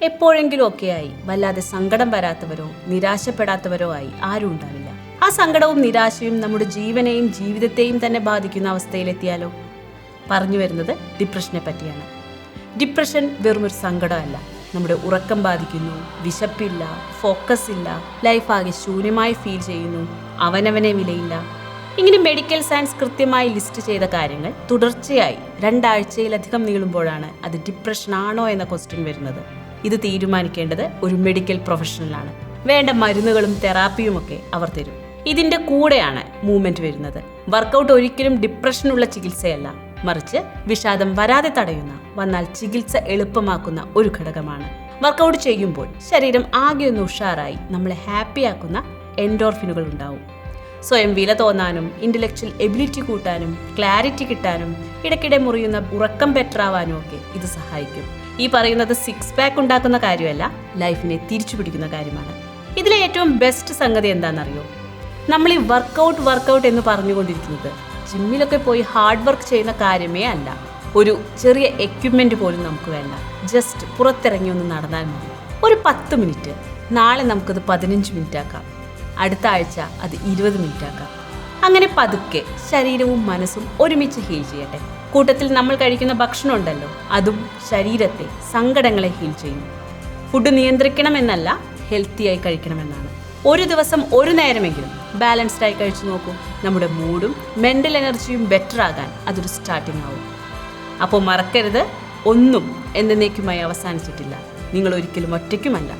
എപ്പോഴെങ്കിലും ഒക്കെയായി വല്ലാതെ സങ്കടം വരാത്തവരോ നിരാശപ്പെടാത്തവരോ ആയി ആരും ഉണ്ടാവില്ല. ആ സങ്കടവും നിരാശയും നമ്മുടെ ജീവനെയും ജീവിതത്തെയും തന്നെ ബാധിക്കുന്ന അവസ്ഥയിലെത്തിയാലോ? പറഞ്ഞു വരുന്നത് ഡിപ്രഷനെ പറ്റിയാണ്. ഡിപ്രഷൻ വെറുമൊരു സങ്കടമല്ല. നമ്മുടെ ഉറക്കം ബാധിക്കുന്നു, വിശപ്പില്ല, ഫോക്കസ് ഇല്ല, ലൈഫ് ആകെ ശൂന്യമായി ഫീൽ ചെയ്യുന്നു, അവനവനെ വിലയില്ല. ഇങ്ങനെ മെഡിക്കൽ സയൻസ് കൃത്യമായി ലിസ്റ്റ് ചെയ്ത കാര്യങ്ങൾ തുടർച്ചയായി 2 ആഴ്ചയിലധികം നീളുമ്പോഴാണ് അത് ഡിപ്രഷൻ ആണോ എന്ന ക്വസ്റ്റ്യൻ വരുന്നത്. ഇത് തീരുമാനിക്കേണ്ടത് ഒരു മെഡിക്കൽ പ്രൊഫഷണലാണ്. വേണ്ട മരുന്നുകളും തെറാപ്പിയും ഒക്കെ അവർ തരും. ഇതിന്റെ കൂടെയാണ് മൂവ്മെന്റ് വരുന്നത്. വർക്കൗട്ട് ഒരിക്കലും ഡിപ്രഷനുള്ള ചികിത്സയല്ല, മറിച്ച് വിഷാദം വരാതെ തടയുന്ന, വന്നാൽ ചികിത്സ എളുപ്പമാക്കുന്ന ഒരു ഘടകമാണ്. വർക്കൗട്ട് ചെയ്യുമ്പോൾ ശരീരം ആകെ ഒന്ന് ഉഷാറായി നമ്മളെ ഹാപ്പിയാക്കുന്ന എൻഡോർഫിനുകൾ ഉണ്ടാവും. സ്വയം വില തോന്നാനും, ഇന്റലക്ച്വൽ എബിലിറ്റി കൂട്ടാനും, ക്ലാരിറ്റി കിട്ടാനും, ഇടയ്ക്കിടെ മുറിയുന്ന ഉറക്കം ബെറ്ററാവാനും ഒക്കെ ഇത് സഹായിക്കും. ഈ പറയുന്നത് 6 പാക്ക് ഉണ്ടാക്കുന്ന കാര്യമല്ല, ലൈഫിനെ തിരിച്ചു പിടിക്കുന്ന കാര്യമാണ്. ഇതിലെ ഏറ്റവും ബെസ്റ്റ് സംഗതി എന്താണെന്നറിയോ? നമ്മൾ ഈ വർക്കൗട്ട് എന്ന് പറഞ്ഞുകൊണ്ടിരിക്കുന്നത് ജിമ്മിലൊക്കെ പോയി ഹാർഡ് വർക്ക് ചെയ്യുന്ന കാര്യമേ അല്ല. ഒരു ചെറിയ എക്യുപ്മെന്റ് പോലും നമുക്ക് വേണ്ട. ജസ്റ്റ് പുറത്തിറങ്ങി ഒന്ന് നടന്നാൽ മതി. ഒരു 10 മിനിറ്റ്. നാളെ നമുക്കത് 15 മിനിറ്റ് ആക്കാം. അടുത്ത ആഴ്ച അത് 20 മിനിറ്റ് ആക്കാം. അങ്ങനെ പതുക്കെ ശരീരവും മനസ്സും ഒരുമിച്ച് ഹീൽ ചെയ്യട്ടെ. കൂട്ടത്തിൽ നമ്മൾ കഴിക്കുന്ന ഭക്ഷണം ഉണ്ടല്ലോ, അതും ശരീരത്തെ, സങ്കടങ്ങളെ ഹീൽ ചെയ്യും. ഫുഡ് നിയന്ത്രിക്കണമെന്നല്ല, ഹെൽത്തിയായി കഴിക്കണമെന്നാണ്. ഒരു ദിവസം ഒരു നേരമെങ്കിലും ബാലൻസ്ഡ് ആയി കഴിച്ചു നോക്കൂ. നമ്മുടെ മൂഡും മെൻ്റൽ എനർജിയും ബെറ്റർ ആകാൻ അതൊരു സ്റ്റാർട്ടിംഗ് ആവും. അപ്പോൾ മറക്കരുത്, ഒന്നും എന്നേക്കുമായി അവസാനിച്ചിട്ടില്ല. നിങ്ങൾ ഒരിക്കലും ഒറ്റയ്ക്കുമല്ല.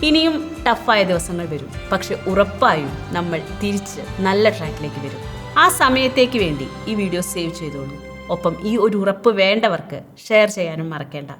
ഇനിയും ടഫായ ദിവസങ്ങൾ വരും, പക്ഷെ ഉറപ്പായും നമ്മൾ തിരിച്ച് നല്ല ട്രാക്കിലേക്ക് വരും. ആ സമയത്തേക്ക് വേണ്ടി ഈ വീഡിയോ സേവ് ചെയ്തോളൂ. ഒപ്പം ഈ ഒരു ഉറപ്പ് വേണ്ടവർക്ക് ഷെയർ ചെയ്യാനും മറക്കേണ്ട.